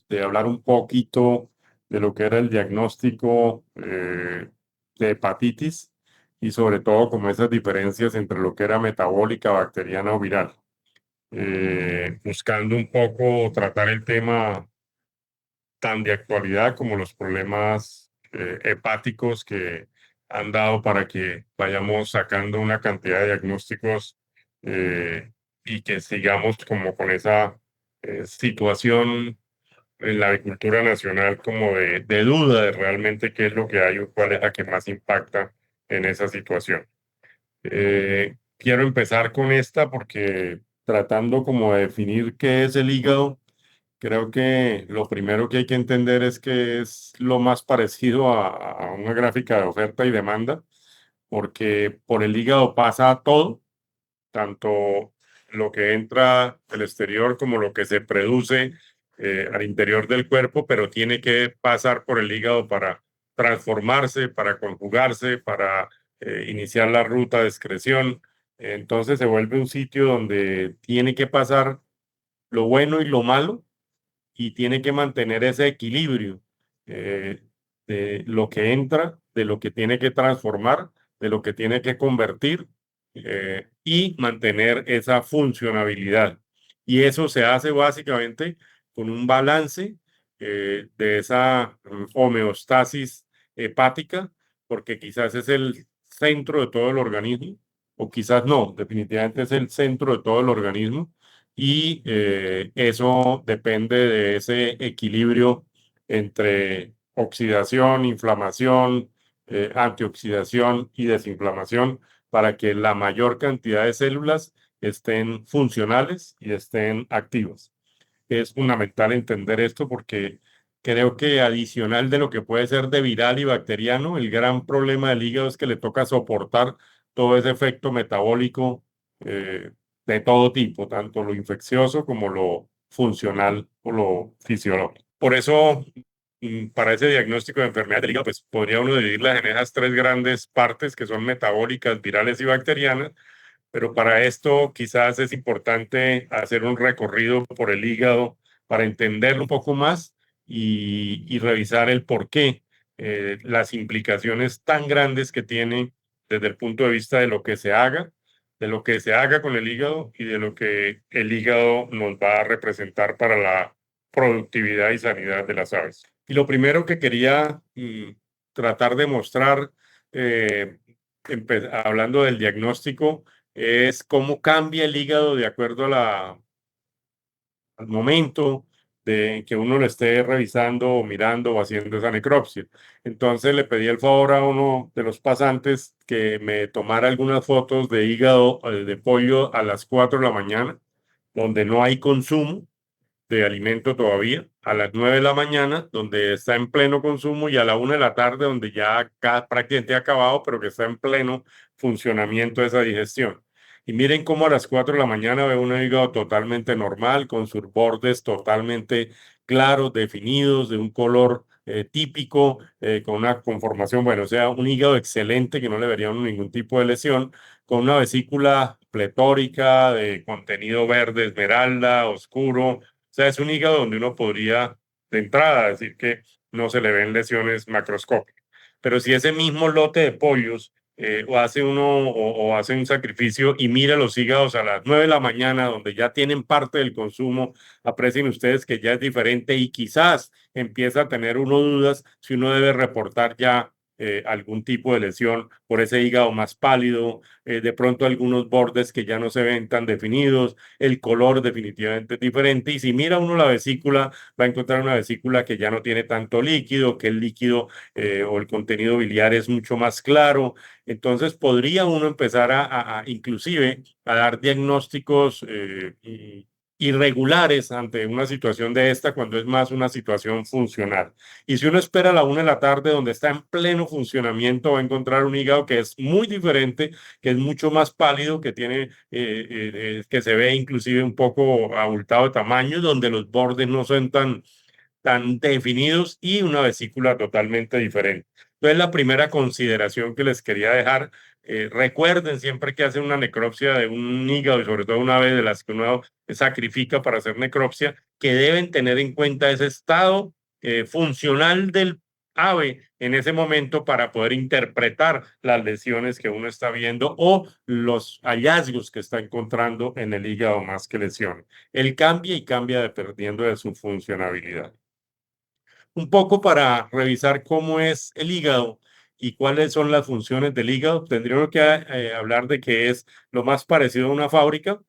de hablar un poquito de lo que era el diagnóstico de hepatitis y sobre todo como esas diferencias entre lo que era metabólica, bacteriana o viral. Buscando un poco tratar el tema tan de actualidad como los problemas hepáticos que han dado para que vayamos sacando una cantidad de diagnósticos eh, y que sigamos como con esa situación en la agricultura nacional como de duda de realmente qué es lo que hay o cuál es la que más impacta en esa situación. Quiero empezar con esta porque tratando como de definir qué es el hígado, creo que lo primero que hay que entender es que es lo más parecido a una gráfica de oferta y demanda, porque por el hígado pasa todo, tanto lo que entra del exterior como lo que se produce al interior del cuerpo, pero tiene que pasar por el hígado para transformarse, para conjugarse, para iniciar la ruta de excreción. Entonces se vuelve un sitio donde tiene que pasar lo bueno y lo malo y tiene que mantener ese equilibrio eh, de lo que entra, de lo que tiene que transformar, de lo que tiene que convertir y mantener esa funcionabilidad. Y eso se hace básicamente con un balance de esa homeostasis hepática, porque quizás es el centro de todo el organismo, o quizás no, definitivamente es el centro de todo el organismo y eso depende de ese equilibrio entre oxidación, inflamación, antioxidación y desinflamación para que la mayor cantidad de células estén funcionales y estén activas. Es fundamental entender esto porque creo que adicional de lo que puede ser de viral y bacteriano, el gran problema del hígado es que le toca soportar todo ese efecto metabólico eh, de todo tipo, tanto lo infeccioso como lo funcional o lo fisiológico. Por eso, para ese diagnóstico de enfermedad del hígado, pues podría uno dividirlas en esas tres grandes partes que son metabólicas, virales y bacterianas, pero para esto quizás es importante hacer un recorrido por el hígado para entenderlo un poco más y revisar el por qué, las implicaciones tan grandes que tiene desde el punto de vista de lo que se haga, de lo que se haga con el hígado y de lo que el hígado nos va a representar para la productividad y sanidad de las aves. Y lo primero que quería tratar de mostrar, eh, hablando del diagnóstico, es cómo cambia el hígado de acuerdo a al momento de que uno lo esté revisando o mirando o haciendo esa necropsia. Entonces le pedí el favor a uno de los pasantes que me tomara algunas fotos de hígado de pollo a las 4 de la mañana, donde no hay consumo de alimento todavía, a las 9 de la mañana, donde está en pleno consumo, y a la 1 de la tarde, donde ya prácticamente ha acabado, pero que está en pleno funcionamiento de esa digestión. Y miren cómo a las 4 de la mañana veo un hígado totalmente normal, con sus bordes totalmente claros, definidos, de un color típico, con una conformación, bueno, o sea, un hígado excelente que no le vería ningún tipo de lesión, con una vesícula pletórica de contenido verde esmeralda, oscuro, sea, es un hígado donde uno podría de entrada decir que no se le ven lesiones macroscópicas. Pero si ese mismo lote de pollos o hace uno o hace un sacrificio y mira los hígados a las 9 de la mañana, donde ya tienen parte del consumo, aprecien ustedes que ya es diferente y quizás empieza a tener uno dudas si uno debe reportar ya algún tipo de lesión por ese hígado más pálido, de pronto algunos bordes que ya no se ven tan definidos, el color definitivamente es diferente y si mira uno la vesícula va a encontrar una vesícula que ya no tiene tanto líquido, que el líquido o el contenido biliar es mucho más claro, entonces podría uno empezar inclusive a dar diagnósticos irregulares ante una situación de esta cuando es más una situación funcional. Y si uno espera a la 1 de la tarde donde está en pleno funcionamiento, va a encontrar un hígado que es muy diferente, que es mucho más pálido, que tiene, que se ve inclusive un poco abultado de tamaño, donde los bordes no son tan definidos y una vesícula totalmente diferente. Entonces, la primera consideración que les quería dejar, recuerden siempre que hacen una necropsia de un hígado, y sobre todo una vez de las que uno sacrifica para hacer necropsia, que deben tener en cuenta ese estado funcional del ave en ese momento para poder interpretar las lesiones que uno está viendo o los hallazgos que está encontrando en el hígado más que lesiones. Él cambia y cambia dependiendo de su funcionabilidad. Un poco para revisar cómo es el hígado y cuáles son las funciones del hígado, tendríamos que hablar de que es lo más parecido a una fábrica,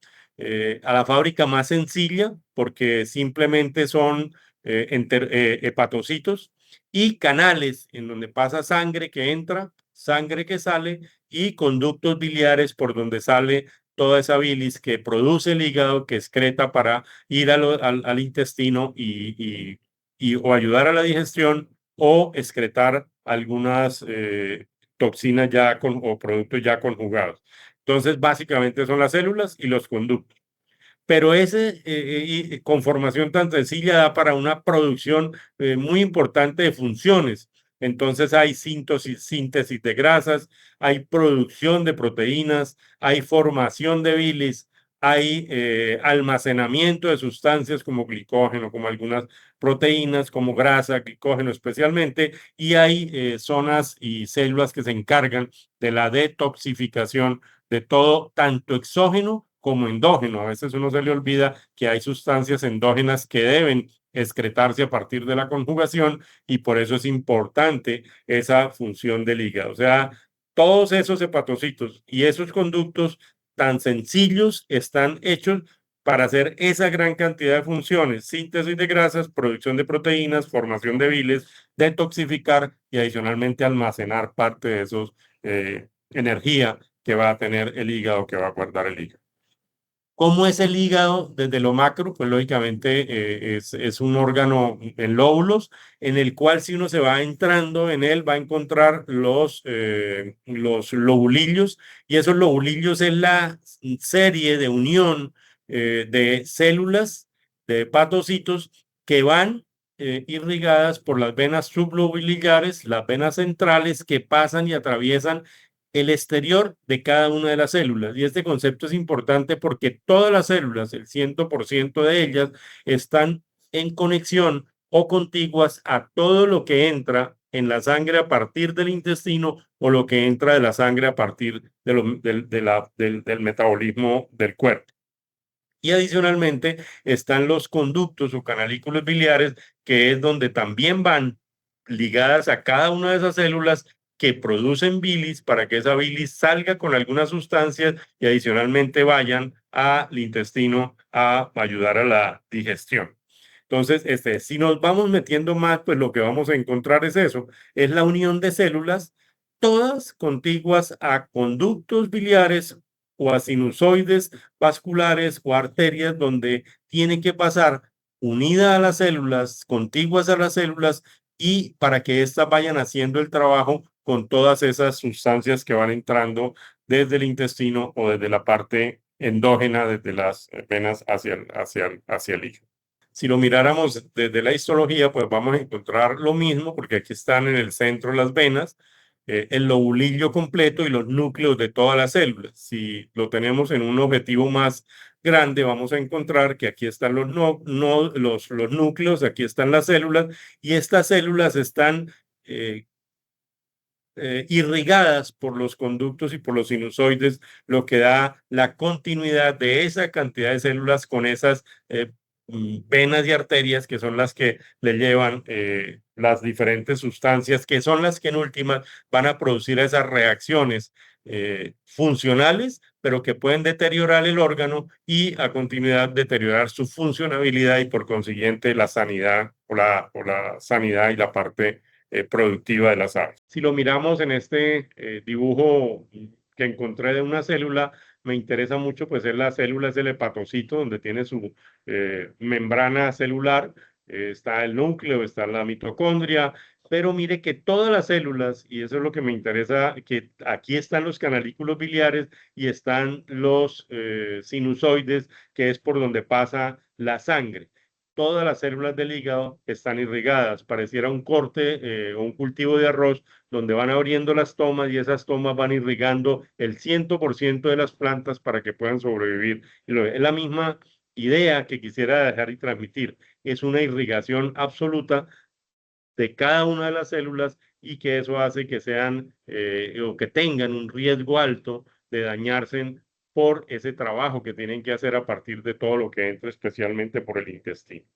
a la fábrica más sencilla, porque simplemente son hepatocitos y canales en donde pasa sangre que entra, sangre que sale y conductos biliares por donde sale toda esa bilis que produce el hígado, que excreta para ir al intestino o ayudar a la digestión o excretar algunas toxinas o productos ya conjugados. Entonces, básicamente son las células y los conductos. Pero ese conformación tan sencilla da para una producción muy importante de funciones. Entonces hay síntesis de grasas, hay producción de proteínas, hay formación de bilis, hay almacenamiento de sustancias como glicógeno, como algunas proteínas, como grasa, glicógeno especialmente, y hay zonas y células que se encargan de la detoxificación de todo, tanto exógeno como endógeno. A veces uno se le olvida que hay sustancias endógenas que deben excretarse a partir de la conjugación y por eso es importante esa función del hígado. O sea, todos esos hepatocitos y esos conductos tan sencillos están hechos para hacer esa gran cantidad de funciones: síntesis de grasas, producción de proteínas, formación de biles, detoxificar y adicionalmente almacenar parte de esos energía que va a tener el hígado, que va a guardar el hígado. ¿Cómo es el hígado desde lo macro? Pues lógicamente es un órgano en lóbulos, en el cual si uno se va entrando en él va a encontrar los lobulillos, y esos lobulillos es la serie de unión de células, de hepatocitos que van irrigadas por las venas sublobulilares, las venas centrales que pasan y atraviesan el exterior de cada una de las células. Y este concepto es importante porque todas las células, el 100% de ellas, están en conexión o contiguas a todo lo que entra en la sangre a partir del intestino o lo que entra de la sangre a partir del metabolismo del cuerpo. Y adicionalmente están los conductos o canalículos biliares, que es donde también van ligadas a cada una de esas células que producen bilis para que esa bilis salga con algunas sustancias y adicionalmente vayan al intestino a ayudar a la digestión. Entonces, si nos vamos metiendo más, pues lo que vamos a encontrar es eso, es la unión de células, todas contiguas a conductos biliares o a sinusoides vasculares o arterias, donde tiene que pasar unida a las células, contiguas a las células, y para que éstas vayan haciendo el trabajo con todas esas sustancias que van entrando desde el intestino o desde la parte endógena, desde las venas hacia el hígado. Si lo miráramos desde la histología, pues vamos a encontrar lo mismo, porque aquí están en el centro las venas, el lobulillo completo y los núcleos de todas las células. Si lo tenemos en un objetivo más grande, vamos a encontrar que aquí están los núcleos, aquí están las células, y estas células están eh, irrigadas por los conductos y por los sinusoides, lo que da la continuidad de esa cantidad de células con esas venas y arterias, que son las que le llevan las diferentes sustancias, que son las que en última van a producir esas reacciones funcionales, pero que pueden deteriorar el órgano y a continuidad deteriorar su funcionabilidad y por consiguiente la sanidad o la sanidad y la parte productiva de las aves. Si lo miramos en este dibujo que encontré de una célula, me interesa mucho, pues es la célula, es del hepatocito, donde tiene su membrana celular, está el núcleo, está la mitocondria, pero mire que todas las células, y eso es lo que me interesa, que aquí están los canalículos biliares y están los sinusoides, que es por donde pasa la sangre. todas las células del hígado están irrigadas. Pareciera un corte o un cultivo de arroz donde van abriendo las tomas y esas tomas van irrigando el 100% de las plantas para que puedan sobrevivir. Es la misma idea que quisiera dejar y transmitir. Es una irrigación absoluta de cada una de las células y que eso hace que sean o que tengan un riesgo alto de dañarse por ese trabajo que tienen que hacer a partir de todo lo que entra, especialmente por el intestino.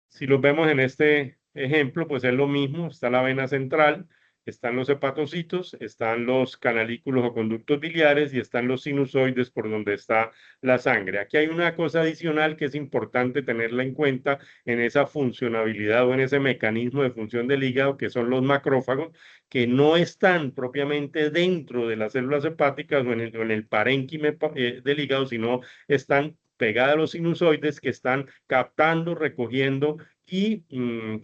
Si los vemos en este ejemplo, pues es lo mismo, está la vena central, están los hepatocitos, están los canalículos o conductos biliares y están los sinusoides por donde está la sangre. Aquí hay una cosa adicional que es importante tenerla en cuenta en esa funcionabilidad o en ese mecanismo de función del hígado, que son los macrófagos, que no están propiamente dentro de las células hepáticas o en el parénquime del hígado, sino están pegadas a los sinusoides que están captando, recogiendo y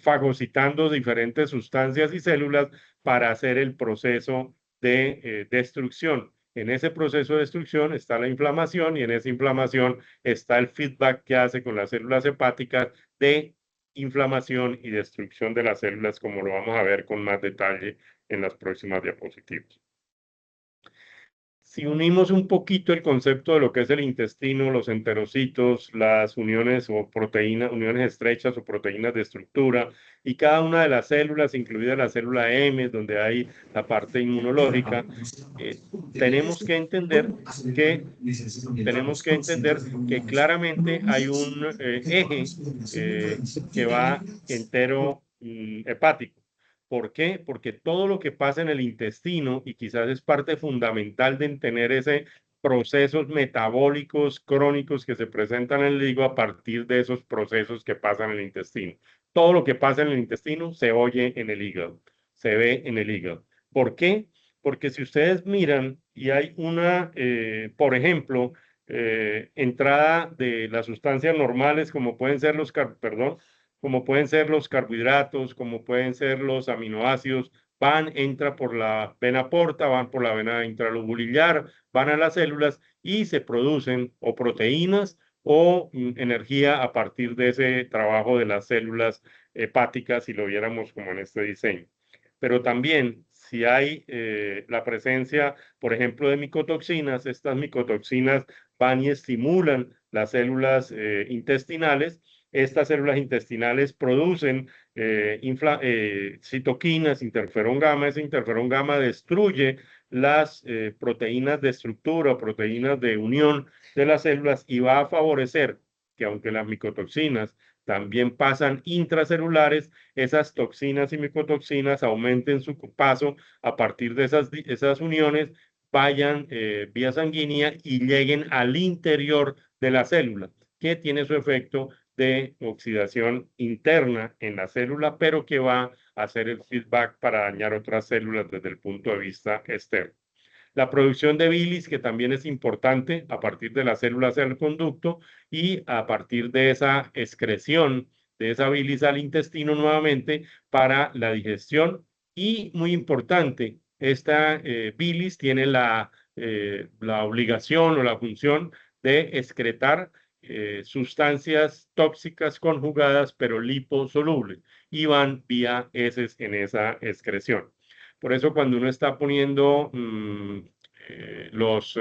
fagocitando diferentes sustancias y células para hacer el proceso de destrucción. En ese proceso de destrucción está la inflamación y en esa inflamación está el feedback que hace con las células hepáticas de inflamación y destrucción de las células, como lo vamos a ver con más detalle en las próximas diapositivas. Si unimos un poquito el concepto de lo que es el intestino, los enterocitos, las uniones o proteínas, uniones estrechas o proteínas de estructura, y cada una de las células, incluida la célula M, donde hay la parte inmunológica, tenemos que entender que claramente hay un eje que va entero hepático. ¿Por qué? Porque todo lo que pasa en el intestino, y quizás es parte fundamental de tener ese procesos metabólicos crónicos que se presentan en el hígado a partir de esos procesos que pasan en el intestino. Todo lo que pasa en el intestino se oye en el hígado, se ve en el hígado. ¿Por qué? Porque si ustedes miran y hay una, por ejemplo, entrada de las sustancias normales como pueden ser como pueden ser los carbohidratos, como pueden ser los aminoácidos, entra por la vena porta, van por la vena intralobular, van a las células y se producen o proteínas o energía a partir de ese trabajo de las células hepáticas, si lo viéramos como en este diseño. Pero también, si hay la presencia, por ejemplo, de micotoxinas, estas micotoxinas van y estimulan las células intestinales. Estas células intestinales producen citoquinas, interferón gamma. Ese interferón gamma destruye las proteínas de estructura o proteínas de unión de las células y va a favorecer que aunque las micotoxinas también pasan intracelulares, esas toxinas y micotoxinas aumenten su paso a partir de esas uniones, vayan vía sanguínea y lleguen al interior de la célula, que tiene su efecto de oxidación interna en la célula, pero que va a hacer el feedback para dañar otras células desde el punto de vista externo. La producción de bilis, que también es importante a partir de las células del conducto y a partir de esa excreción de esa bilis al intestino nuevamente para la digestión. Y muy importante, esta bilis tiene la obligación o la función de excretar sustancias tóxicas conjugadas pero liposolubles y van vía heces en esa excreción. Por eso cuando uno está poniendo los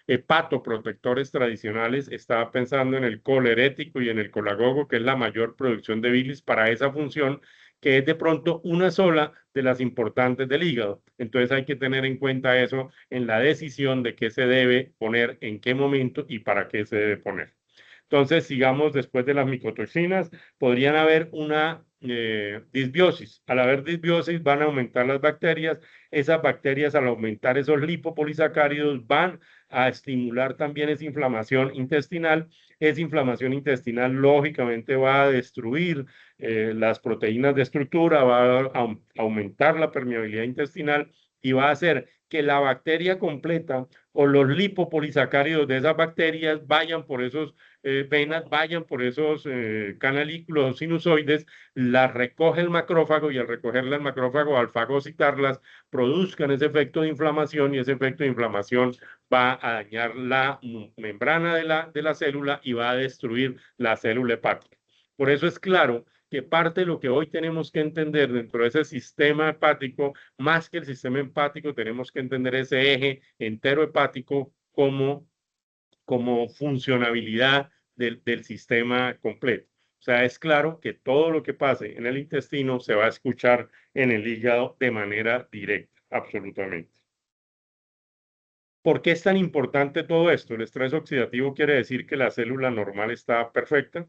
hepatoprotectores tradicionales, estaba pensando en el colerético y en el colagogo, que es la mayor producción de bilis para esa función, que es de pronto una sola de las importantes del hígado. Entonces hay que tener en cuenta eso en la decisión de qué se debe poner, en qué momento y para qué se debe poner. Entonces, sigamos después de las micotoxinas, podrían haber una disbiosis. Al haber disbiosis van a aumentar las bacterias. Esas bacterias al aumentar esos lipopolisacáridos van a estimular también esa inflamación intestinal. Esa inflamación intestinal lógicamente va a destruir las proteínas de estructura, va a aumentar la permeabilidad intestinal y va a hacer que la bacteria completa o los lipopolisacáridos de esas bacterias vayan por esos venas, vayan por esos canalículos sinusoides, las recoge el macrófago y al recogerlas el macrófago, al fagocitarlas, produzcan ese efecto de inflamación y ese efecto de inflamación va a dañar la membrana de la célula y va a destruir la célula hepática. Por eso es claro que parte de lo que hoy tenemos que entender dentro de ese sistema hepático, más que el sistema hepático, tenemos que entender ese eje entero hepático como funcionabilidad del sistema completo. O sea, es claro que todo lo que pase en el intestino se va a escuchar en el hígado de manera directa, absolutamente. ¿Por qué es tan importante todo esto? El estrés oxidativo quiere decir que la célula normal está perfecta,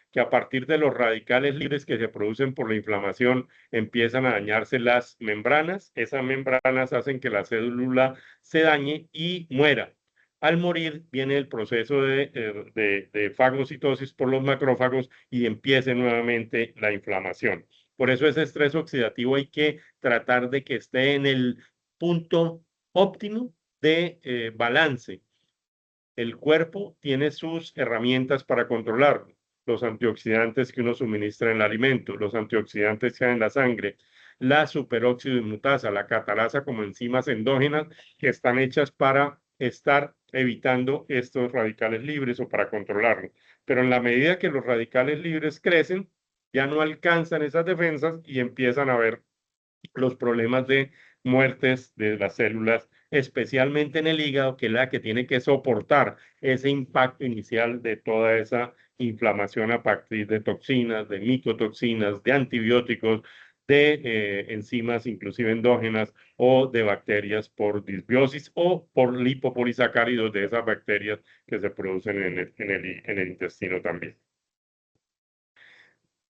que a partir de los radicales libres que se producen por la inflamación empiezan a dañarse las membranas. Esas membranas hacen que la célula se dañe y muera. Al morir viene el proceso de fagocitosis por los macrófagos y empiece nuevamente la inflamación. Por eso ese estrés oxidativo hay que tratar de que esté en el punto óptimo de balance. El cuerpo tiene sus herramientas para controlarlo. Los antioxidantes que uno suministra en el alimento, los antioxidantes que hay en la sangre, la superóxido dismutasa, la catalasa como enzimas endógenas que están hechas para estar evitando estos radicales libres o para controlarlo. Pero en la medida que los radicales libres crecen, ya no alcanzan esas defensas y empiezan a haber los problemas de muertes de las células, especialmente en el hígado, que es la que tiene que soportar ese impacto inicial de toda esa inflamación a partir de toxinas, de micotoxinas, de antibióticos, de enzimas inclusive endógenas o de bacterias por disbiosis o por lipopolisacáridos de esas bacterias que se producen en el intestino también.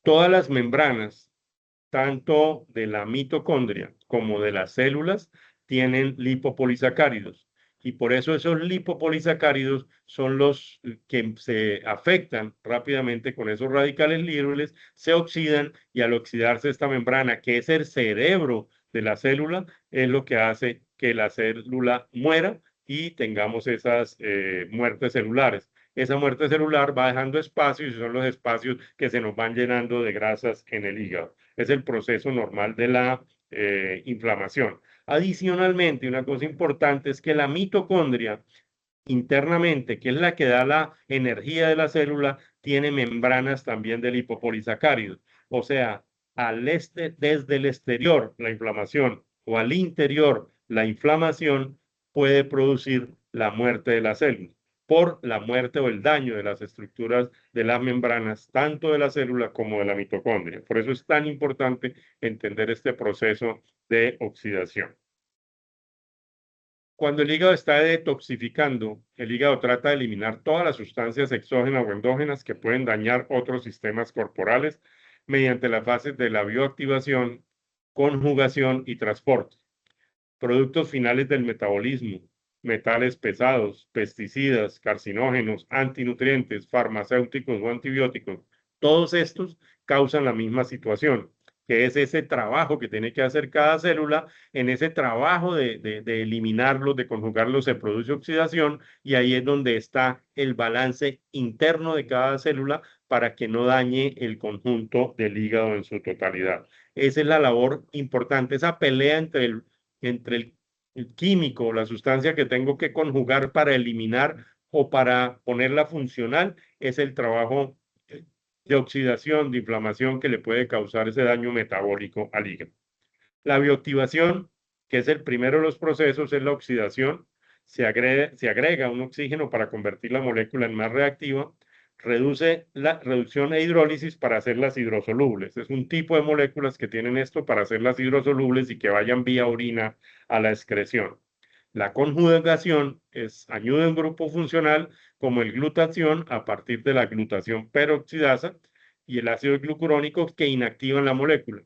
Todas las membranas tanto de la mitocondria como de las células tienen lipopolisacáridos. Y por eso esos lipopolisacáridos son los que se afectan rápidamente con esos radicales libres, se oxidan y al oxidarse esta membrana, que es el cerebro de la célula, es lo que hace que la célula muera y tengamos esas muertes celulares. Esa muerte celular va dejando espacios y son los espacios que se nos van llenando de grasas en el hígado. Es el proceso normal de la inflamación. Adicionalmente, una cosa importante es que la mitocondria internamente, que es la que da la energía de la célula, tiene membranas también de lipopolisacáridos. O sea, desde el exterior la inflamación o al interior la inflamación puede producir la muerte de la célula por la muerte o el daño de las estructuras de las membranas, tanto de la célula como de la mitocondria. Por eso es tan importante entender este proceso de oxidación. Cuando el hígado está detoxificando, el hígado trata de eliminar todas las sustancias exógenas o endógenas que pueden dañar otros sistemas corporales mediante las fases de la bioactivación, conjugación y transporte. Productos finales del metabolismo, metales pesados, pesticidas, carcinógenos, antinutrientes, farmacéuticos o antibióticos, todos estos causan la misma situación, que es ese trabajo que tiene que hacer cada célula. En ese trabajo de eliminarlos, de conjugarlos, se produce oxidación y ahí es donde está el balance interno de cada célula para que no dañe el conjunto del hígado en su totalidad. Esa es la labor importante, esa pelea entre el químico, la sustancia que tengo que conjugar para eliminar o para ponerla funcional, es el trabajo de oxidación, de inflamación que le puede causar ese daño metabólico al hígado. La bioactivación, que es el primero de los procesos, es la oxidación. Se agrega un oxígeno para convertir la molécula en más reactiva, reduce la reducción e hidrólisis para hacerlas hidrosolubles. Es un tipo de moléculas que tienen esto para hacerlas hidrosolubles y que vayan vía orina a la excreción. La conjugación ayuda a un grupo funcional como el glutatión a partir de la glutación peroxidasa y el ácido glucurónico que inactivan la molécula.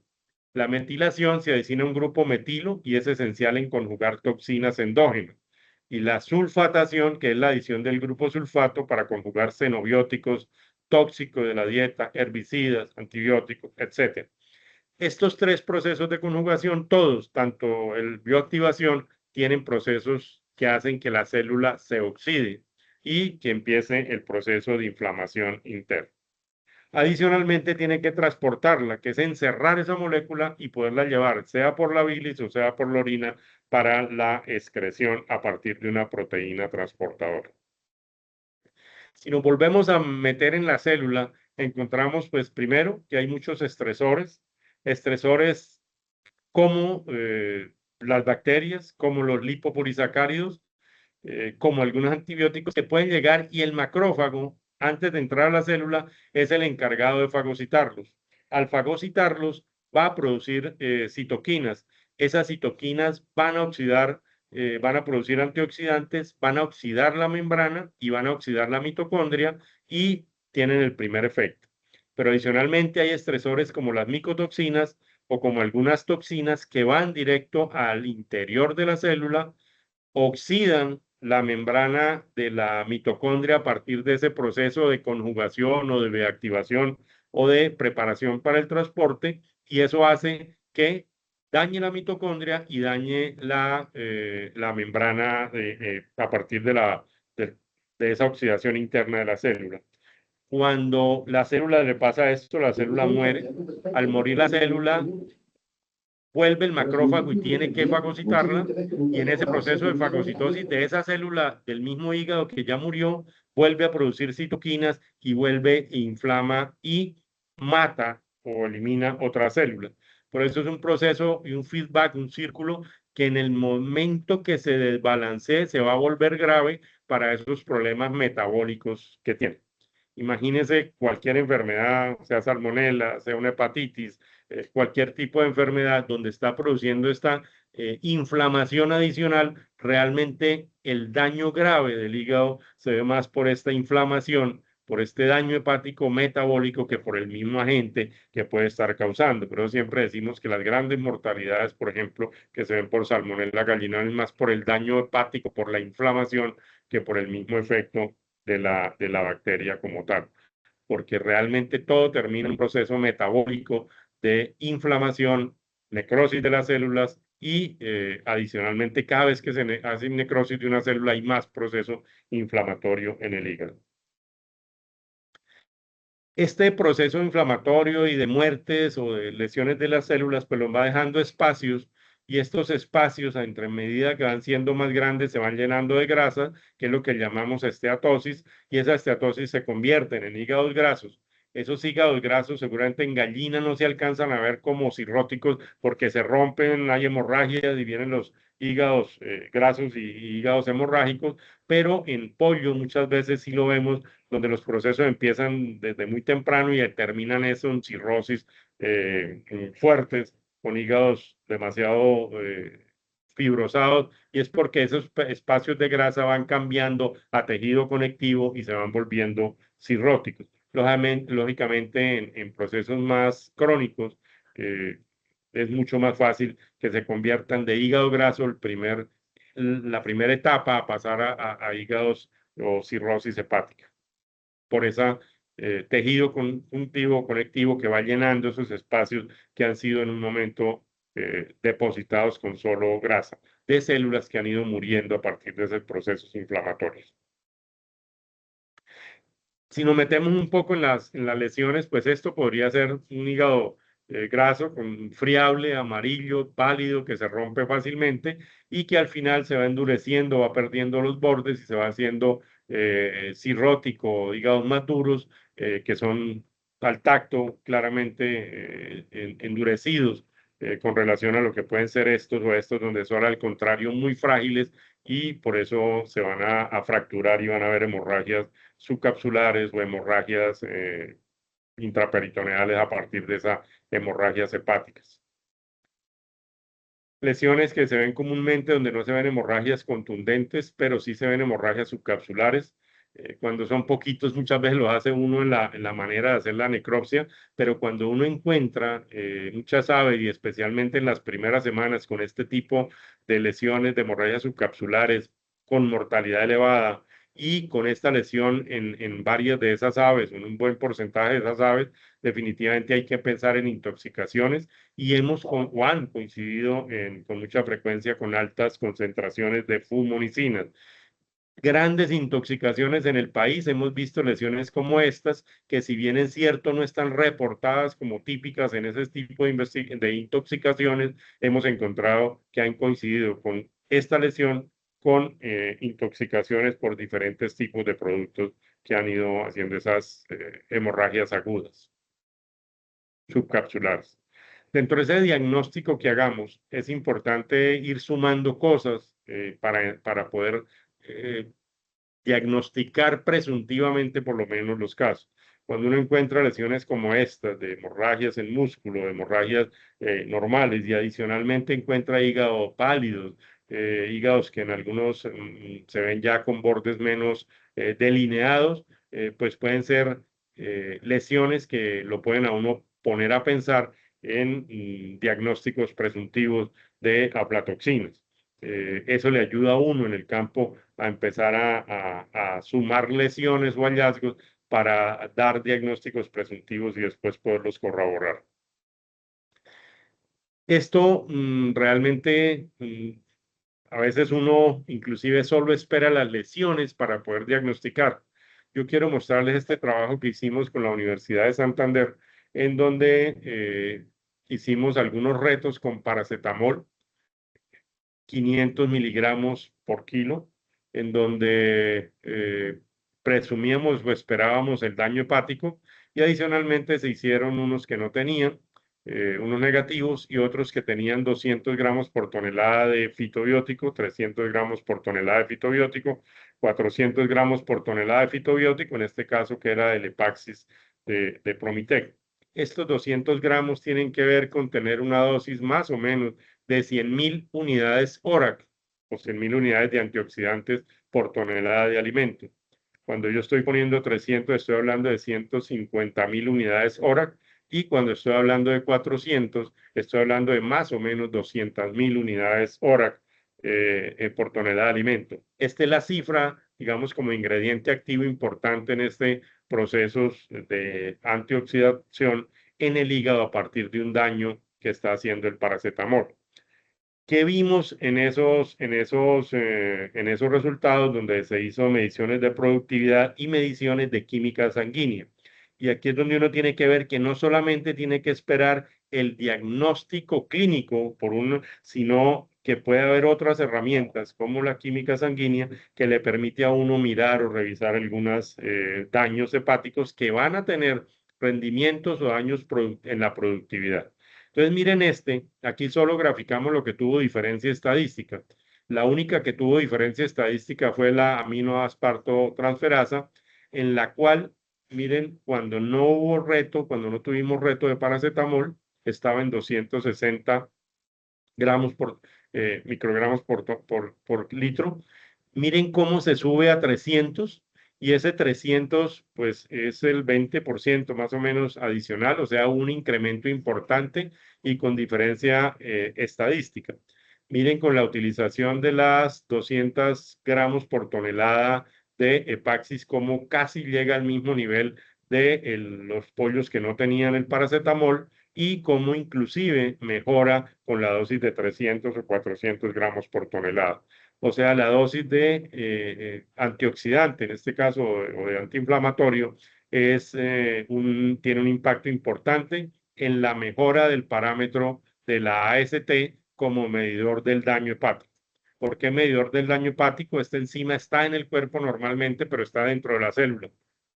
La metilación se adiciona a un grupo metilo y es esencial en conjugar toxinas endógenas. Y la sulfatación, que es la adición del grupo sulfato para conjugar xenobióticos tóxicos de la dieta, herbicidas, antibióticos, etc. Estos tres procesos de conjugación, todos, tanto el bioactivación tienen procesos que hacen que la célula se oxide y que empiece el proceso de inflamación interna. Adicionalmente, tiene que transportarla, que es encerrar esa molécula y poderla llevar, sea por la bilis o sea por la orina, para la excreción a partir de una proteína transportadora. Si nos volvemos a meter en la célula, encontramos, pues, primero, que hay muchos estresores como las bacterias, como los lipopolisacáridos, como algunos antibióticos que pueden llegar, y el macrófago, antes de entrar a la célula, es el encargado de fagocitarlos. Al fagocitarlos, va a producir citoquinas. Esas citoquinas van a oxidar, van a producir antioxidantes, van a oxidar la membrana y van a oxidar la mitocondria y tienen el primer efecto. Pero adicionalmente hay estresores como las micotoxinas o como algunas toxinas que van directo al interior de la célula, oxidan la membrana de la mitocondria a partir de ese proceso de conjugación o de reactivación o de preparación para el transporte, y eso hace que dañe la mitocondria y dañe la membrana a partir de esa oxidación interna de la célula. Cuando la célula le pasa esto, la célula muere. Al morir la célula, vuelve el macrófago y tiene que fagocitarla, y en ese proceso de fagocitosis de esa célula del mismo hígado que ya murió, vuelve a producir citoquinas y vuelve e inflama y mata o elimina otra célula. Por eso es un proceso y un feedback, un círculo que en el momento que se desbalancee se va a volver grave para esos problemas metabólicos que tiene. Imagínense cualquier enfermedad, sea salmonela, sea una hepatitis, cualquier tipo de enfermedad donde está produciendo esta inflamación adicional. Realmente el daño grave del hígado se ve más por esta inflamación, por este daño hepático metabólico, que por el mismo agente que puede estar causando. Pero siempre decimos que las grandes mortalidades, por ejemplo, que se ven por salmonella gallina, es más por el daño hepático, por la inflamación, que por el mismo efecto de la bacteria como tal, porque realmente todo termina en un proceso metabólico de inflamación, necrosis de las células, y adicionalmente cada vez que se hace necrosis de una célula hay más proceso inflamatorio en el hígado. Este proceso inflamatorio y de muertes o de lesiones de las células, pues los va dejando espacios, y estos espacios, entre medida que van siendo más grandes, se van llenando de grasa, que es lo que llamamos esteatosis, y esa esteatosis se convierte en hígados grasos. Esos hígados grasos seguramente en gallina no se alcanzan a ver como cirróticos porque se rompen, hay hemorragias y vienen los hígados grasos y hígados hemorrágicos, pero en pollo muchas veces sí lo vemos, donde los procesos empiezan desde muy temprano y terminan eso en cirrosis fuertes, con hígados demasiado fibrosados, y es porque esos espacios de grasa van cambiando a tejido conectivo y se van volviendo cirróticos. Lógicamente, en procesos más crónicos, es mucho más fácil que se conviertan de hígado graso la primera etapa a pasar a hígados o cirrosis hepática, por ese tejido conjuntivo conectivo que va llenando esos espacios que han sido en un momento depositados con solo grasa, de células que han ido muriendo a partir de esos procesos inflamatorios. Si nos metemos un poco en las lesiones, pues esto podría ser un hígado graso, con friable, amarillo, pálido, que se rompe fácilmente y que al final se va endureciendo, va perdiendo los bordes y se va haciendo cirrótico, hígados maduros, que son al tacto claramente endurecidos con relación a lo que pueden ser estos o estos, donde son al contrario muy frágiles, y por eso se van a fracturar y van a haber hemorragias subcapsulares o hemorragias intraperitoneales a partir de esas hemorragias hepáticas. Lesiones que se ven comúnmente donde no se ven hemorragias contundentes, pero sí se ven hemorragias subcapsulares. Cuando son poquitos, muchas veces lo hace uno en la manera de hacer la necropsia, pero cuando uno encuentra muchas aves, y especialmente en las primeras semanas, con este tipo de lesiones de hemorragias subcapsulares con mortalidad elevada y con esta lesión en varias de esas aves, en un buen porcentaje de esas aves, definitivamente hay que pensar en intoxicaciones y o han coincidido con mucha frecuencia con altas concentraciones de fumonicinas. Grandes intoxicaciones en el país, hemos visto lesiones como estas, que si bien es cierto no están reportadas como típicas en ese tipo de intoxicaciones, hemos encontrado que han coincidido con esta lesión con intoxicaciones por diferentes tipos de productos que han ido haciendo esas hemorragias agudas subcapsulares. Dentro de ese diagnóstico que hagamos, es importante ir sumando cosas para poder diagnosticar presuntivamente por lo menos los casos. Cuando uno encuentra lesiones como estas, de hemorragias en músculo, de hemorragias normales, y adicionalmente encuentra hígados pálidos, hígados que en algunos se ven ya con bordes menos delineados, pues pueden ser lesiones que lo pueden a uno poner a pensar en diagnósticos presuntivos de aflatoxinas. Eso le ayuda a uno en el campo a empezar a sumar lesiones o hallazgos para dar diagnósticos presuntivos y después poderlos corroborar. Esto realmente a veces uno inclusive solo espera las lesiones para poder diagnosticar. Yo quiero mostrarles este trabajo que hicimos con la Universidad de Santander, en donde hicimos algunos retos con paracetamol 500 miligramos por kilo, en donde presumíamos o esperábamos el daño hepático y adicionalmente se hicieron unos que no tenían, unos negativos y otros que tenían 200 gramos por tonelada de fitobiótico, 300 gramos por tonelada de fitobiótico, 400 gramos por tonelada de fitobiótico, en este caso que era del Epaxis de Promitec. Estos 200 gramos tienen que ver con tener una dosis más o menos de 100.000 unidades ORAC o 100.000 unidades de antioxidantes por tonelada de alimento. Cuando yo estoy poniendo 300, estoy hablando de 150.000 unidades ORAC y cuando estoy hablando de 400, estoy hablando de más o menos 200.000 unidades ORAC por tonelada de alimento. Esta es la cifra, digamos, como ingrediente activo importante en este proceso de antioxidación en el hígado a partir de un daño que está haciendo el paracetamol. ¿Qué vimos en esos resultados donde se hizo mediciones de productividad y mediciones de química sanguínea? Y aquí es donde uno tiene que ver que no solamente tiene que esperar el diagnóstico clínico sino que puede haber otras herramientas como la química sanguínea que le permite a uno mirar o revisar algunos daños hepáticos que van a tener rendimientos o daños en la productividad. Entonces, miren aquí solo graficamos lo que tuvo diferencia estadística. La única que tuvo diferencia estadística fue la aminoaspartotransferasa, en la cual, miren, cuando no hubo reto, cuando no tuvimos reto de paracetamol, estaba en 260 gramos microgramos por litro. Miren cómo se sube a 300 y ese 300 pues es el 20% más o menos adicional, o sea, un incremento importante y con diferencia estadística. Miren con la utilización de las 200 gramos por tonelada de Epaxis, como casi llega al mismo nivel de los pollos que no tenían el paracetamol y cómo inclusive mejora con la dosis de 300 o 400 gramos por tonelada. O sea, la dosis de antioxidante, en este caso, o de antiinflamatorio, tiene un impacto importante en la mejora del parámetro de la AST como medidor del daño hepático. ¿Por qué medidor del daño hepático? Esta enzima está en el cuerpo normalmente, pero está dentro de la célula.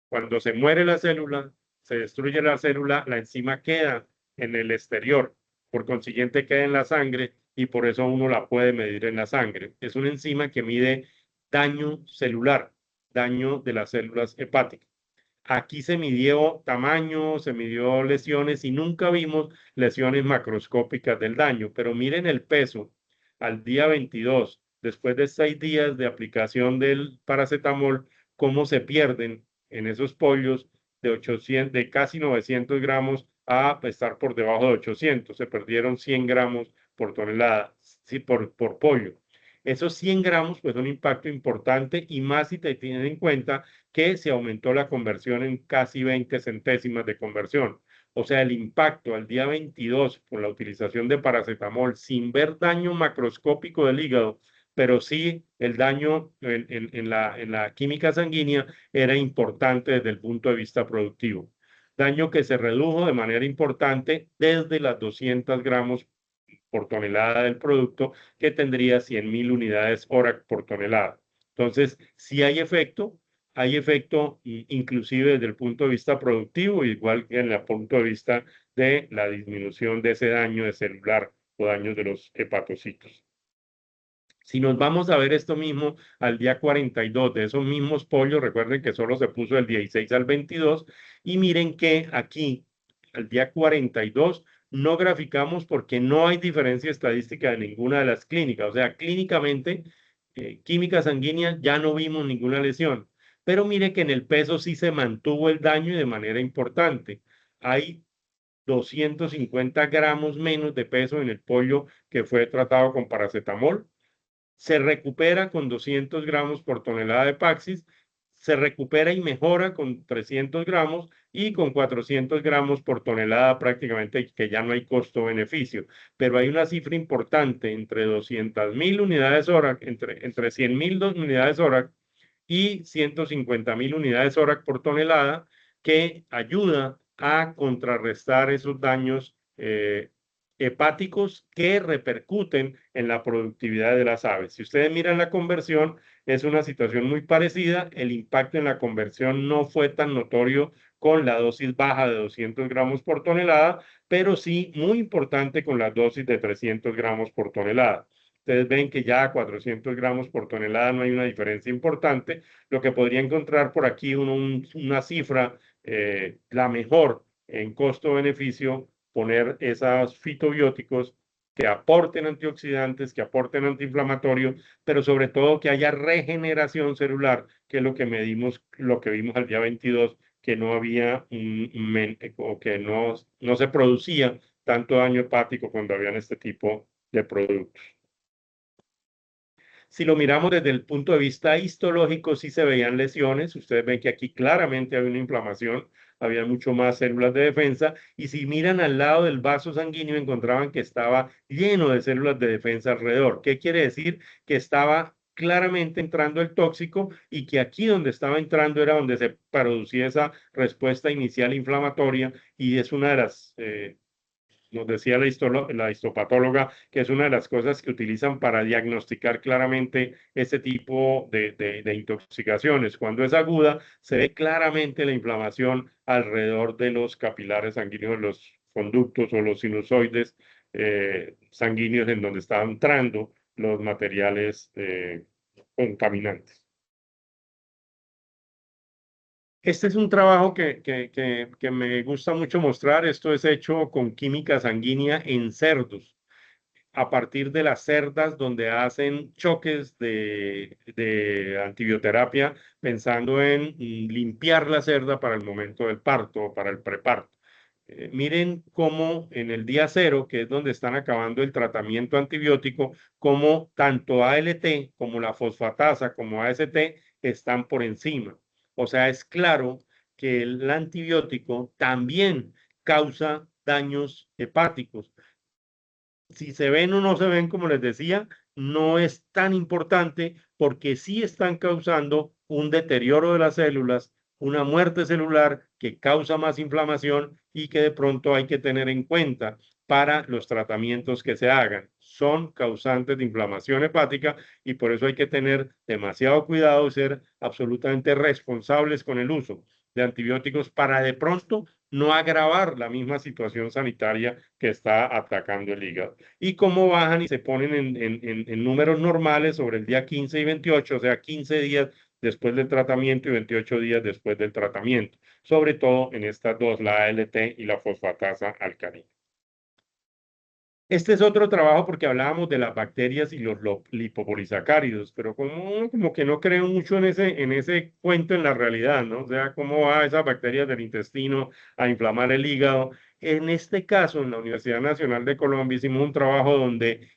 Cuando se muere la célula, se destruye la célula, la enzima queda en el exterior, por consiguiente queda en la sangre y por eso uno la puede medir en la sangre. Es una enzima que mide daño celular, daño de las células hepáticas. Aquí se midió tamaño, se midió lesiones y nunca vimos lesiones macroscópicas del daño, pero miren el peso al día 22, después de 6 días de aplicación del paracetamol, cómo se pierden en esos pollos de casi 900 gramos a estar por debajo de 800. Se perdieron 100 gramos por tonelada, sí, por pollo. Esos 100 gramos, pues, un impacto importante y más si te tienes en cuenta que se aumentó la conversión en casi 20 centésimas de conversión. O sea, el impacto al día 22 por la utilización de paracetamol sin ver daño macroscópico del hígado, pero sí el daño en la química sanguínea era importante desde el punto de vista productivo. Daño que se redujo de manera importante desde las 200 gramos por tonelada del producto, que tendría 100.000 unidades hora por tonelada. Entonces, si hay efecto inclusive desde el punto de vista productivo, igual que en el punto de vista de la disminución de ese daño de celular o daños de los hepatocitos. Si nos vamos a ver esto mismo al día 42 de esos mismos pollos, recuerden que solo se puso del 16 al 22, y miren que aquí, al día 42, no graficamos porque no hay diferencia estadística de ninguna de las clínicas. O sea, clínicamente, química sanguínea, ya no vimos ninguna lesión. Pero mire que en el peso sí se mantuvo el daño y de manera importante. Hay 250 gramos menos de peso en el pollo que fue tratado con paracetamol, se recupera con 200 gramos por tonelada de Paxis, se recupera y mejora con 300 gramos y con 400 gramos por tonelada prácticamente que ya no hay costo-beneficio. Pero hay una cifra importante entre 200.000 unidades hora, entre 100.000 unidades hora y 150.000 unidades hora por tonelada que ayuda a contrarrestar esos daños hepáticos que repercuten en la productividad de las aves. Si ustedes miran la conversión, es una situación muy parecida. El impacto en la conversión no fue tan notorio con la dosis baja de 200 gramos por tonelada, pero sí muy importante con la dosis de 300 gramos por tonelada. Ustedes ven que ya a 400 gramos por tonelada no hay una diferencia importante. Lo que podría encontrar por aquí una cifra, la mejor en costo-beneficio, poner esos fitobióticos que aporten antioxidantes, que aporten antiinflamatorios, pero sobre todo que haya regeneración celular, que es lo que medimos, lo que vimos al día 22, que no había o que no se producía tanto daño hepático cuando habían este tipo de productos. Si lo miramos desde el punto de vista histológico, sí se veían lesiones. Ustedes ven que aquí claramente había una inflamación, había mucho más células de defensa. Y si miran al lado del vaso sanguíneo, encontraban que estaba lleno de células de defensa alrededor. ¿Qué quiere decir? Que estaba claramente entrando el tóxico y que aquí donde estaba entrando era donde se producía esa respuesta inicial inflamatoria y es una de las nos decía la histopatóloga, que es una de las cosas que utilizan para diagnosticar claramente este tipo de intoxicaciones. Cuando es aguda, se ve claramente la inflamación alrededor de los capilares sanguíneos, los conductos o los sinusoides sanguíneos en donde están entrando los materiales contaminantes. Este es un trabajo que me gusta mucho mostrar. Esto es hecho con química sanguínea en cerdos, a partir de las cerdas donde hacen choques de antibioterapia, pensando en limpiar la cerda para el momento del parto o para el preparto. Miren cómo en el día cero, que es donde están acabando el tratamiento antibiótico, como tanto ALT como la fosfatasa como AST están por encima. O sea, es claro que el antibiótico también causa daños hepáticos. Si se ven o no se ven, como les decía, no es tan importante porque sí están causando un deterioro de las células, una muerte celular que causa más inflamación y que de pronto hay que tener en cuenta para los tratamientos que se hagan. Son causantes de inflamación hepática y por eso hay que tener demasiado cuidado y ser absolutamente responsables con el uso de antibióticos para de pronto no agravar la misma situación sanitaria que está atacando el hígado. Y cómo bajan y se ponen en números normales sobre el día 15 y 28, o sea, 15 días después del tratamiento y 28 días después del tratamiento, sobre todo en estas dos, la ALT y la fosfatasa alcalina. Este es otro trabajo porque hablábamos de las bacterias y los lipopolisacáridos, pero como que no creo mucho en ese cuento en la realidad, ¿no? O sea, cómo va esas bacterias del intestino a inflamar el hígado. En este caso, en la Universidad Nacional de Colombia hicimos un trabajo donde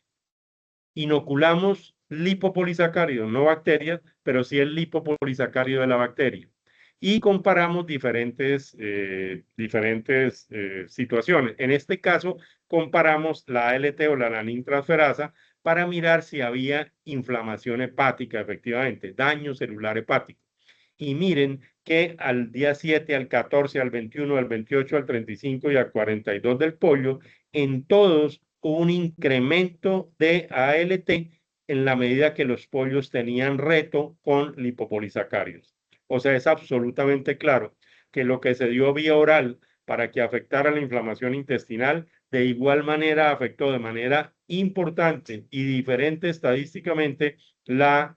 inoculamos lipopolisacáridos, no bacterias, pero sí el lipopolisacárido de la bacteria. Y comparamos diferentes situaciones. En este caso, comparamos la ALT o la alanina para mirar si había inflamación hepática, efectivamente, daño celular hepático. Y miren que al día 7, al 14, al 21, al 28, al 35 y al 42 del pollo, en todos hubo un incremento de ALT en la medida que los pollos tenían reto con lipopolisacáridos. O sea, es absolutamente claro que lo que se dio vía oral para que afectara la inflamación intestinal, de igual manera afectó de manera importante y diferente estadísticamente la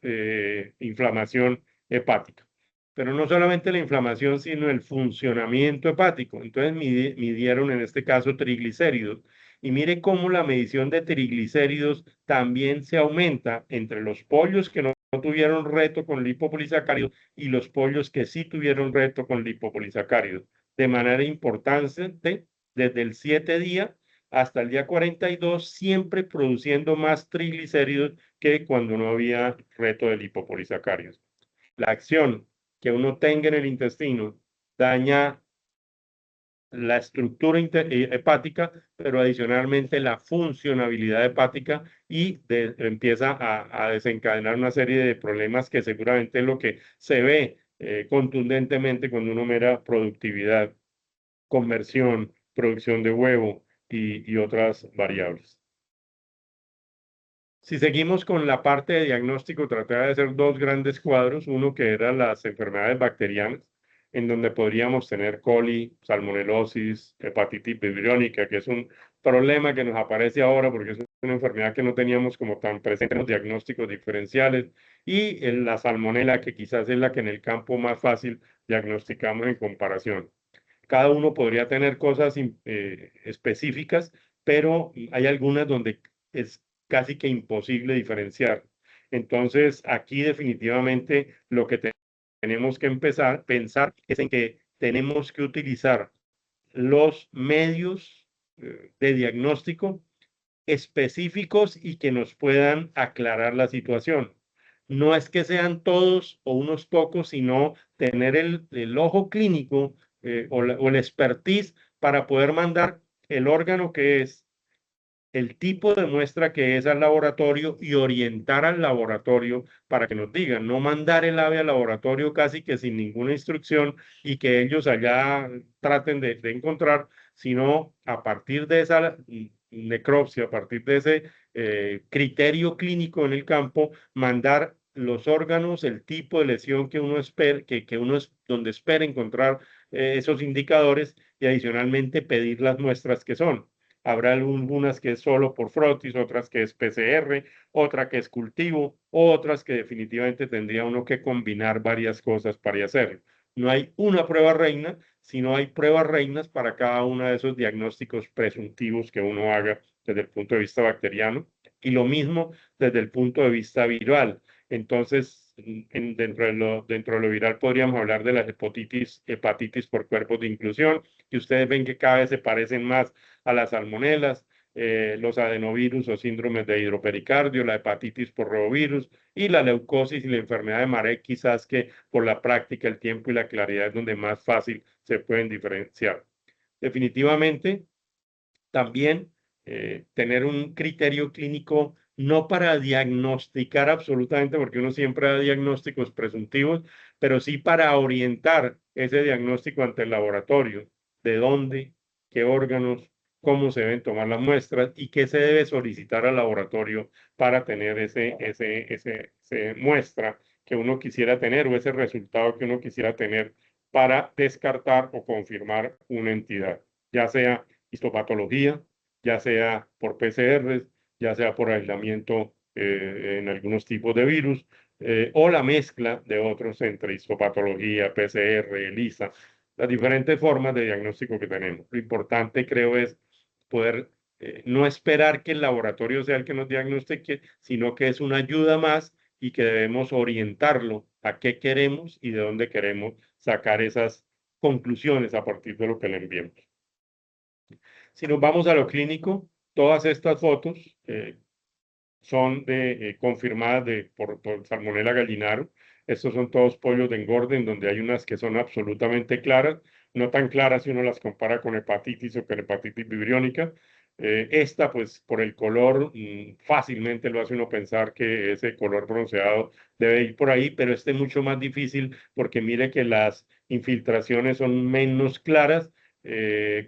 inflamación hepática. Pero no solamente la inflamación, sino el funcionamiento hepático. Entonces midieron en este caso triglicéridos. Y mire cómo la medición de triglicéridos también se aumenta entre los pollos que no tuvieron reto con lipopolisacáridos y los pollos que sí tuvieron reto con lipopolisacáridos. De manera importante, desde el 7 día hasta el día 42, siempre produciendo más triglicéridos que cuando no había reto de lipopolisacáridos. La acción que uno tenga en el intestino daña la estructura hepática, pero adicionalmente la funcionabilidad hepática y empieza a desencadenar una serie de problemas que seguramente es lo que se ve contundentemente cuando uno mira productividad, conversión, producción de huevo y otras variables. Si seguimos con la parte de diagnóstico, traté de hacer dos grandes cuadros, uno que era las enfermedades bacterianas, en donde podríamos tener coli, salmonelosis, hepatitis vibriónica, que es un problema que nos aparece ahora porque es una enfermedad que no teníamos como tan presente en los diagnósticos diferenciales, y en la salmonela, que quizás es la que en el campo más fácil diagnosticamos en comparación. Cada uno podría tener cosas específicas, pero hay algunas donde es casi que imposible diferenciar. Entonces, aquí definitivamente lo que tenemos que pensar es en que tenemos que utilizar los medios de diagnóstico específicos y que nos puedan aclarar la situación. No es que sean todos o unos pocos, sino tener el ojo clínico o el expertise para poder mandar el órgano que es, el tipo de muestra que es al laboratorio y orientar al laboratorio para que nos digan, no mandar el ave al laboratorio casi que sin ninguna instrucción y que ellos allá traten de encontrar, sino a partir de esa necropsia, a partir de ese criterio clínico en el campo, mandar los órganos, el tipo de lesión que uno espera, que uno es donde espera encontrar esos indicadores y adicionalmente pedir las muestras que son. Habrá algunas que es solo por frotis, otras que es PCR, otra que es cultivo, otras que definitivamente tendría uno que combinar varias cosas para hacerlo. No hay una prueba reina, sino hay pruebas reinas para cada uno de esos diagnósticos presuntivos que uno haga desde el punto de vista bacteriano y lo mismo desde el punto de vista viral. Entonces, dentro de lo viral podríamos hablar de las hepatitis por cuerpos de inclusión, que ustedes ven que cada vez se parecen más a las salmonelas, los adenovirus o síndromes de hidropericardio, la hepatitis por rotavirus y la leucosis y la enfermedad de Marek, quizás que por la práctica, el tiempo y la claridad es donde más fácil se pueden diferenciar. Definitivamente, también tener un criterio clínico no para diagnosticar absolutamente, porque uno siempre da diagnósticos presuntivos, pero sí para orientar ese diagnóstico ante el laboratorio, de dónde, qué órganos, cómo se deben tomar las muestras y qué se debe solicitar al laboratorio para tener ese muestra que uno quisiera tener o ese resultado que uno quisiera tener para descartar o confirmar una entidad, ya sea histopatología, ya sea por PCR, ya sea por aislamiento en algunos tipos de virus, o la mezcla de otros entre histopatología, PCR, ELISA, las diferentes formas de diagnóstico que tenemos. Lo importante, creo, es poder no esperar que el laboratorio sea el que nos diagnostique, sino que es una ayuda más y que debemos orientarlo a qué queremos y de dónde queremos sacar esas conclusiones a partir de lo que le enviemos. Si nos vamos a lo clínico, todas estas fotos son confirmadas por Salmonella gallinarum. Estos son todos pollos de engorde, en donde hay unas que son absolutamente claras, no tan claras si uno las compara con hepatitis o con hepatitis vibriónica. Esta, pues, por el color, fácilmente lo hace uno pensar que ese color bronceado debe ir por ahí, pero este es mucho más difícil porque mire que las infiltraciones son menos claras,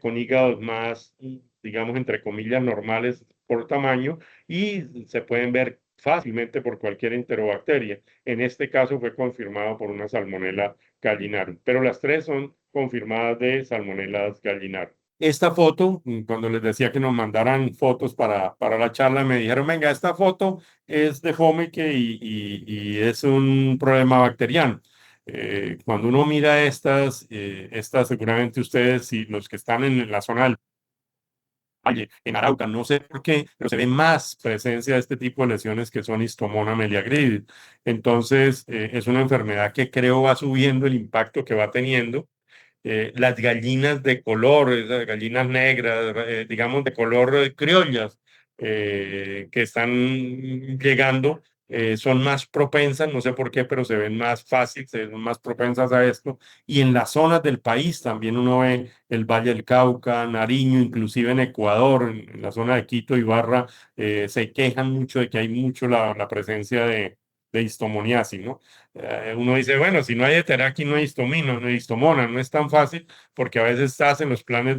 con hígados más, digamos, entre comillas, normales por tamaño, y se pueden ver fácilmente por cualquier enterobacteria. En este caso fue confirmado por una Salmonella gallinarum, pero las tres son confirmadas de Salmonella gallinarum. Esta foto, cuando les decía que nos mandaran fotos para la charla, me dijeron, venga, esta foto es de Fomike y es un problema bacteriano. Cuando uno mira estas seguramente ustedes y los que están en la zona del Valle, en Arauca, no sé por qué, pero se ve más presencia de este tipo de lesiones que son Histomona meliagridis. Entonces, es una enfermedad que creo va subiendo el impacto que va teniendo. Las gallinas de color, esas gallinas negras, digamos de color criollas, que están llegando, son más propensas, no sé por qué, pero se ven más fácil, se ven más propensas a esto. Y en las zonas del país también uno ve el Valle del Cauca, Nariño, inclusive en Ecuador, en la zona de Quito y Barra, se quejan mucho de que hay mucho la presencia de histomoniasis, ¿no? Uno dice, bueno, si no hay heteraqui, no hay histomino, no hay histomona, no es tan fácil porque a veces estás en los planes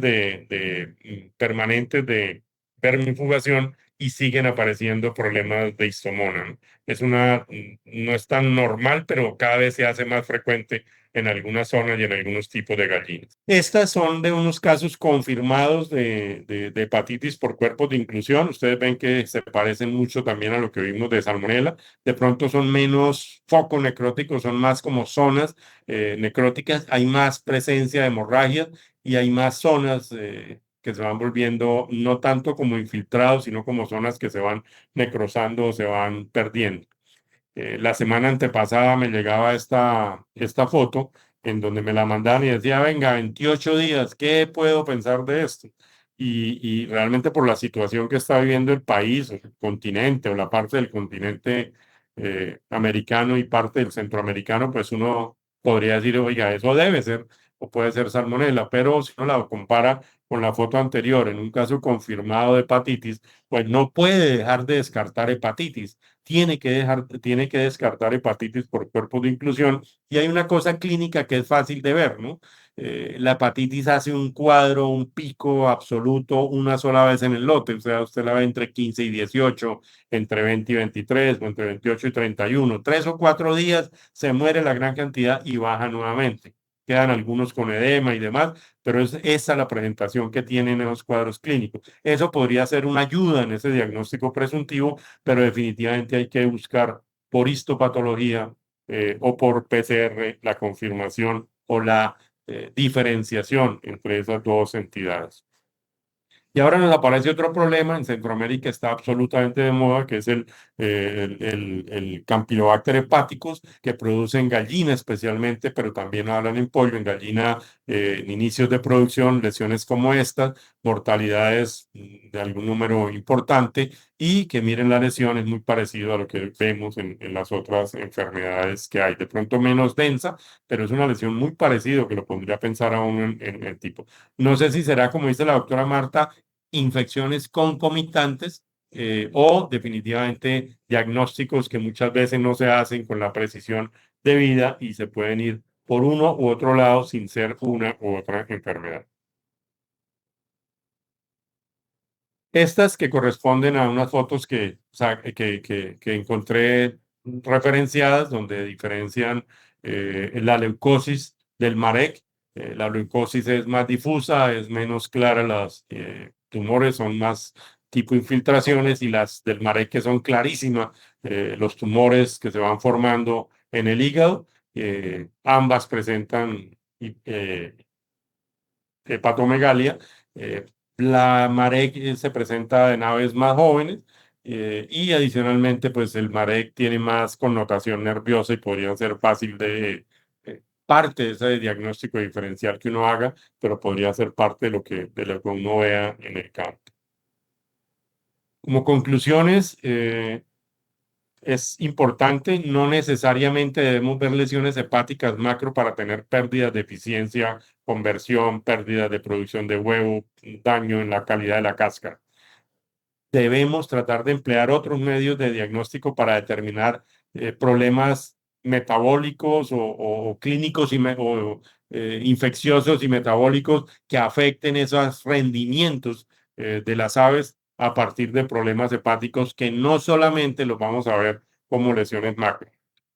permanentes de vermifugación y siguen apareciendo problemas de histomona, ¿no? No es tan normal, pero cada vez se hace más frecuente en algunas zonas y en algunos tipos de gallinas. Estas son de unos casos confirmados de hepatitis por cuerpos de inclusión. Ustedes ven que se parecen mucho también a lo que vimos de salmonela. De pronto son menos foco necróticos, son más como zonas necróticas. Hay más presencia de hemorragias y hay más zonas que se van volviendo no tanto como infiltrados, sino como zonas que se van necrosando o se van perdiendo. La semana antepasada me llegaba esta foto en donde me la mandaban y decía, venga, 28 días, ¿qué puedo pensar de esto? Y realmente por la situación que está viviendo el país, o el continente, o la parte del continente americano y parte del centroamericano, pues uno podría decir, oiga, eso debe ser, o puede ser salmonela, pero si uno la compara con la foto anterior, en un caso confirmado de hepatitis, pues no puede dejar de descartar hepatitis, tiene que descartar hepatitis por cuerpos de inclusión. Y hay una cosa clínica que es fácil de ver, ¿no? La hepatitis hace un cuadro, un pico absoluto una sola vez en el lote, o sea, usted la ve entre 15 y 18, entre 20 y 23, o entre 28 y 31. 3 o 4 días se muere la gran cantidad y baja nuevamente. Quedan algunos con edema y demás, pero es esa la presentación que tienen en los cuadros clínicos. Eso podría ser una ayuda en ese diagnóstico presuntivo, pero definitivamente hay que buscar por histopatología o por PCR la confirmación o la diferenciación entre esas dos entidades. Y ahora nos aparece otro problema. En Centroamérica está absolutamente de moda, que es el Campylobacter hepaticus, que produce en gallina especialmente, pero también hablan en pollo, en gallina, en inicios de producción, lesiones como estas, mortalidades de algún número importante, y que miren la lesión es muy parecido a lo que vemos en las otras enfermedades que hay. De pronto menos densa, pero es una lesión muy parecida que lo pondría a pensar aún en el tipo. No sé si será, como dice la doctora Marta, infecciones concomitantes o definitivamente diagnósticos que muchas veces no se hacen con la precisión debida y se pueden ir por uno u otro lado sin ser una u otra enfermedad. Estas que corresponden a unas fotos que encontré referenciadas, donde diferencian la leucosis del Marek. La leucosis es más difusa, es menos clara, los tumores son más tipo infiltraciones, y las del Marek que son clarísimas, los tumores que se van formando en el hígado. Ambas presentan hepatomegalia. Eh, la Marek se presenta en aves más jóvenes, y adicionalmente, pues el Marek tiene más connotación nerviosa y podría ser fácil parte de ese diagnóstico diferencial que uno haga, pero podría ser parte de lo que uno vea en el campo. Como conclusiones, es importante, no necesariamente debemos ver lesiones hepáticas macro para tener pérdidas de eficiencia, conversión, pérdidas de producción de huevo, daño en la calidad de la cáscara. Debemos tratar de emplear otros medios de diagnóstico para determinar problemas metabólicos o clínicos infecciosos y metabólicos que afecten esos rendimientos de las aves a partir de problemas hepáticos que no solamente los vamos a ver como lesiones macro.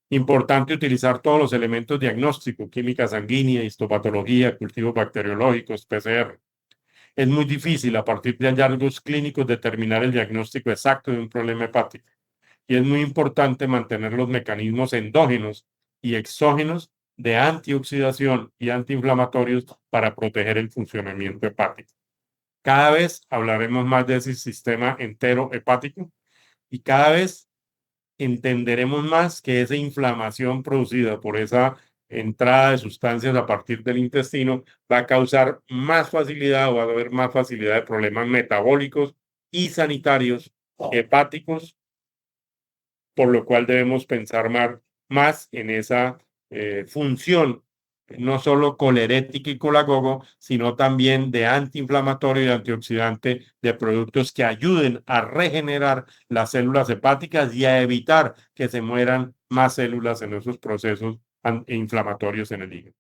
Importante utilizar todos los elementos diagnósticos, química sanguínea, histopatología, cultivos bacteriológicos, PCR. Es muy difícil a partir de hallazgos clínicos determinar el diagnóstico exacto de un problema hepático. Y es muy importante mantener los mecanismos endógenos y exógenos de antioxidación y antiinflamatorios para proteger el funcionamiento hepático. Cada vez hablaremos más de ese sistema entero hepático y cada vez entenderemos más que esa inflamación producida por esa entrada de sustancias a partir del intestino va a causar más facilidad o va a haber más facilidad de problemas metabólicos y sanitarios hepáticos, por lo cual debemos pensar más en esa función, no solo colerética y colagogo, sino también de antiinflamatorio y antioxidante de productos que ayuden a regenerar las células hepáticas y a evitar que se mueran más células en esos procesos inflamatorios en el hígado.